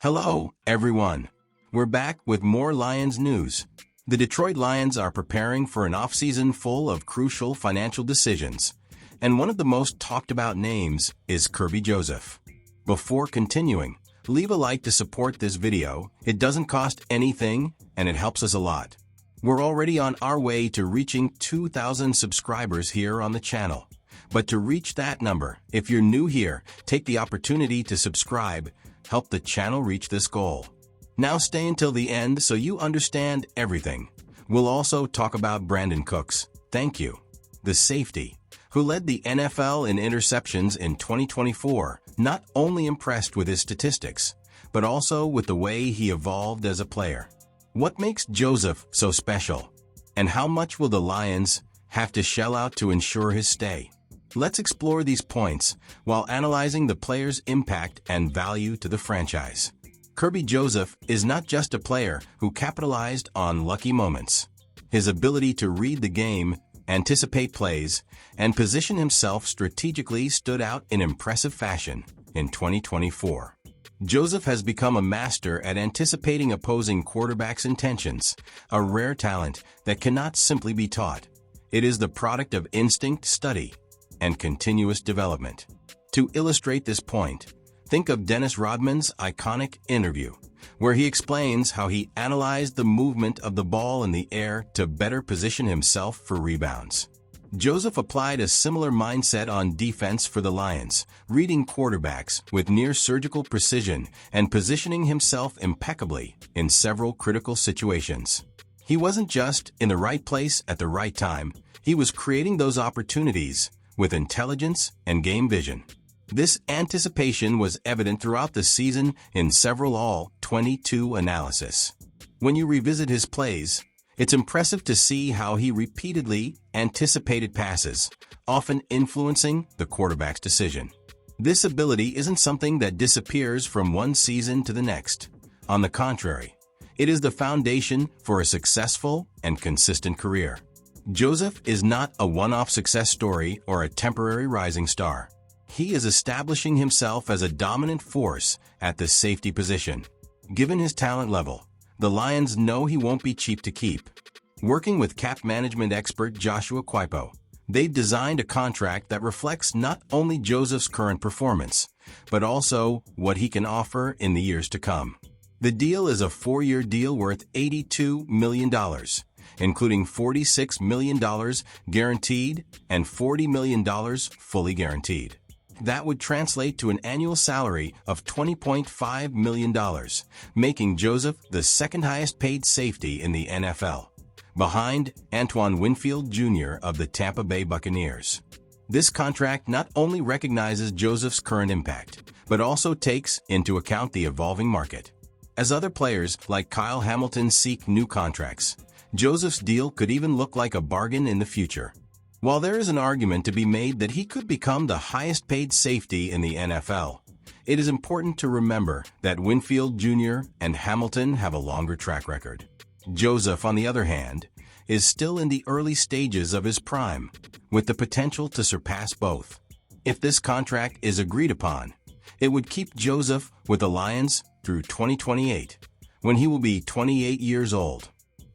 Hello, everyone. We're back with more Lions news. The Detroit Lions are preparing for an offseason full of crucial financial decisions, and one of the most talked about names is Kerby Joseph. Before continuing, leave a like to support this video. It doesn't cost anything, and it helps us a lot. We're already on our way to reaching 2,000 subscribers here on the channel. But to reach that number, if you're new here, take the opportunity to subscribe. Help the channel reach this goal. Now stay until the end so you understand everything. We'll also talk about Brandin Cooks, thank you, the safety, who led the NFL in interceptions in 2024, not only impressed with his statistics, but also with the way he evolved as a player. What makes Joseph so special? And how much will the Lions have to shell out to ensure his stay? Let's explore these points while analyzing the player's impact and value to the franchise. Kerby Joseph is not just a player who capitalized on lucky moments. His ability to read the game, anticipate plays, and position himself strategically stood out in impressive fashion in 2024. Joseph has become a master at anticipating opposing quarterbacks' intentions, a rare talent that cannot simply be taught. It is the product of instinct, study, and continuous development. To illustrate this point, think of Dennis Rodman's iconic interview, where he explains how he analyzed the movement of the ball in the air to better position himself for rebounds. Joseph applied a similar mindset on defense for the Lions, reading quarterbacks with near-surgical precision and positioning himself impeccably in several critical situations. He wasn't just in the right place at the right time, he was creating those opportunities with intelligence and game vision. This anticipation was evident throughout the season in several All-22 analysis. When you revisit his plays, it's impressive to see how he repeatedly anticipated passes, often influencing the quarterback's decision. This ability isn't something that disappears from one season to the next. On the contrary, it is the foundation for a successful and consistent career. Joseph is not a one-off success story or a temporary rising star. He is establishing himself as a dominant force at the safety position. Given his talent level, the Lions know he won't be cheap to keep. Working with cap management expert Joshua Quaipo, they've designed a contract that reflects not only Joseph's current performance, but also what he can offer in the years to come. The deal is a 4-year deal worth $82 million. Including $46 million guaranteed and $40 million fully guaranteed. That would translate to an annual salary of $20.5 million, making Joseph the second highest paid safety in the NFL, behind Antoine Winfield Jr. of the Tampa Bay Buccaneers. This contract not only recognizes Joseph's current impact, but also takes into account the evolving market. As other players like Kyle Hamilton seek new contracts, Joseph's deal could even look like a bargain in the future. While there is an argument to be made that he could become the highest paid safety in the NFL, it is important to remember that Winfield Jr. and Hamilton have a longer track record. Joseph, on the other hand, is still in the early stages of his prime, with the potential to surpass both. If this contract is agreed upon, it would keep Joseph with the Lions through 2028, when he will be 28 years old.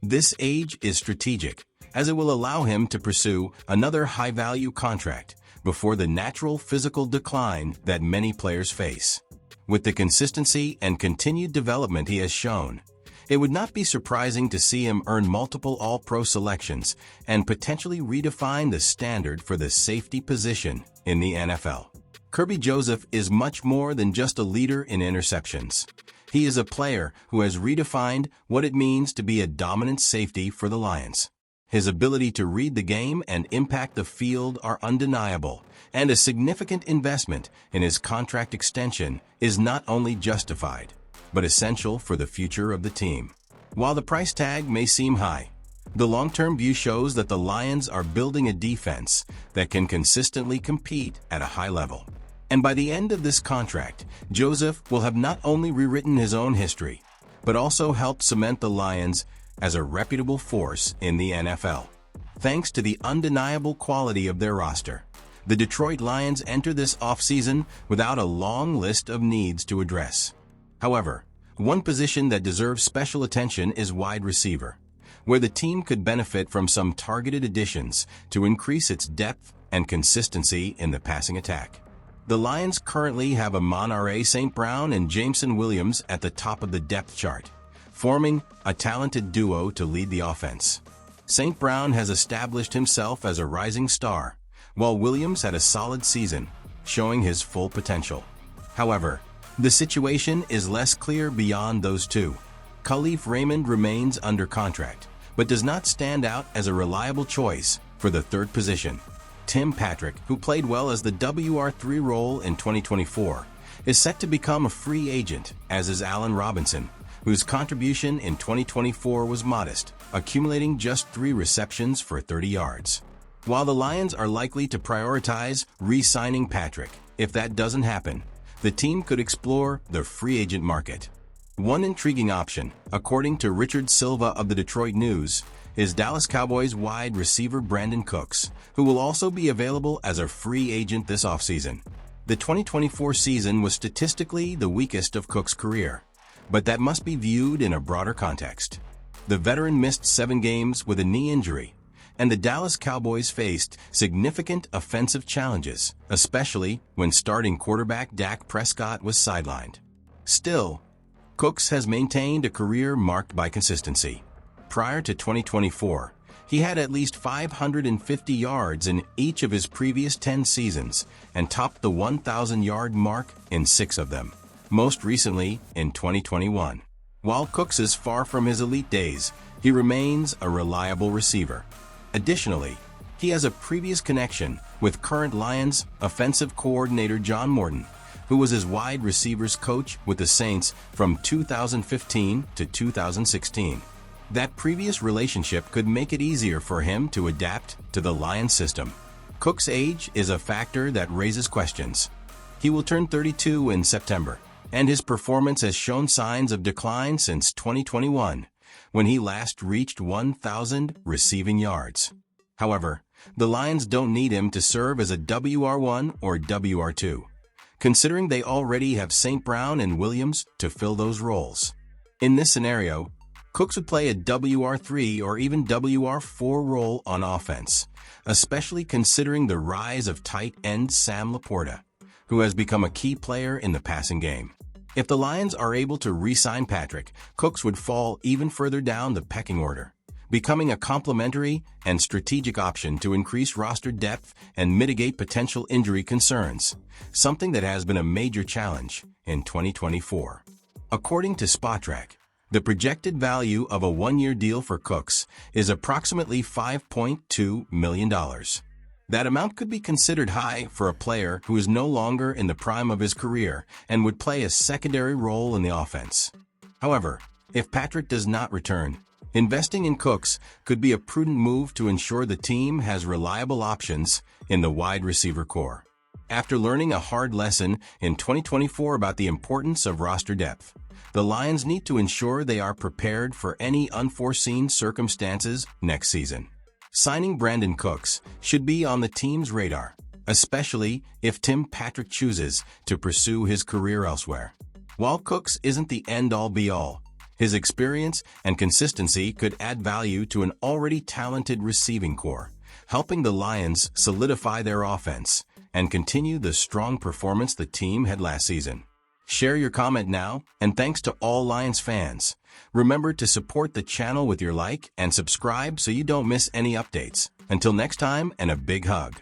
This age is strategic, as it will allow him to pursue another high-value contract before the natural physical decline that many players face. With the consistency and continued development he has shown, it would not be surprising to see him earn multiple All-Pro selections and potentially redefine the standard for the safety position in the NFL. Kerby Joseph is much more than just a leader in interceptions. He is a player who has redefined what it means to be a dominant safety for the Lions. His ability to read the game and impact the field are undeniable, and a significant investment in his contract extension is not only justified, but essential for the future of the team. While the price tag may seem high, the long-term view shows that the Lions are building a defense that can consistently compete at a high level. And by the end of this contract, Joseph will have not only rewritten his own history, but also helped cement the Lions as a reputable force in the NFL. Thanks to the undeniable quality of their roster, the Detroit Lions enter this offseason without a long list of needs to address. However, One position that deserves special attention is wide receiver, where the team could benefit from some targeted additions to increase its depth and consistency in the passing attack. The Lions currently have Amon-Ra St. Brown and Jameson Williams at the top of the depth chart, forming a talented duo to lead the offense. St. Brown has established himself as a rising star, while Williams had a solid season, showing his full potential. However, the situation is less clear beyond those two. Khalif Raymond remains under contract, but does not stand out as a reliable choice for the third position. Tim Patrick, who played well as the WR3 role in 2024, is set to become a free agent, as is Allen Robinson, whose contribution in 2024 was modest, accumulating just 3 receptions for 30 yards. While the Lions are likely to prioritize re-signing Patrick, if that doesn't happen, the team could explore the free agent market. One intriguing option, according to Richard Silva of the Detroit News, is Dallas Cowboys wide receiver Brandin Cooks, who will also be available as a free agent this offseason. The 2024 season was statistically the weakest of Cook's career, but that must be viewed in a broader context. The veteran missed 7 games with a knee injury, and the Dallas Cowboys faced significant offensive challenges, especially when starting quarterback Dak Prescott was sidelined. Still, Cooks has maintained a career marked by consistency. Prior to 2024, he had at least 550 yards in each of his previous 10 seasons and topped the 1,000-yard mark in 6 of them, most recently in 2021. While Cooks is far from his elite days, he remains a reliable receiver. Additionally, he has a previous connection with current Lions offensive coordinator John Morton, who was his wide receivers coach with the Saints from 2015 to 2016. That previous relationship could make it easier for him to adapt to the Lions system. Cook's age is a factor that raises questions. He will turn 32 in September, and his performance has shown signs of decline since 2021, when he last reached 1,000 receiving yards. However, the Lions don't need him to serve as a WR1 or WR2, considering they already have St. Brown and Williams to fill those roles. In this scenario, Cooks would play a WR3 or even WR4 role on offense, especially considering the rise of tight end Sam Laporta, who has become a key player in the passing game. If the Lions are able to re-sign Patrick, Cooks would fall even further down the pecking order, becoming a complementary and strategic option to increase roster depth and mitigate potential injury concerns, something that has been a major challenge in 2024. According to Spotrac, the projected value of a 1-year deal for Cooks is approximately $5.2 million. That amount could be considered high for a player who is no longer in the prime of his career and would play a secondary role in the offense. However, if Patrick does not return, investing in Cooks could be a prudent move to ensure the team has reliable options in the wide receiver core. After learning a hard lesson in 2024 about the importance of roster depth, the Lions need to ensure they are prepared for any unforeseen circumstances next season. Signing Brandin Cooks should be on the team's radar, especially if Tim Patrick chooses to pursue his career elsewhere. While Cooks isn't the end-all be-all, his experience and consistency could add value to an already talented receiving core, helping the Lions solidify their offense and continue the strong performance the team had last season. Share your comment now, and thanks to all Lions fans. Remember to support the channel with your like and subscribe so you don't miss any updates. Until next time, and a big hug.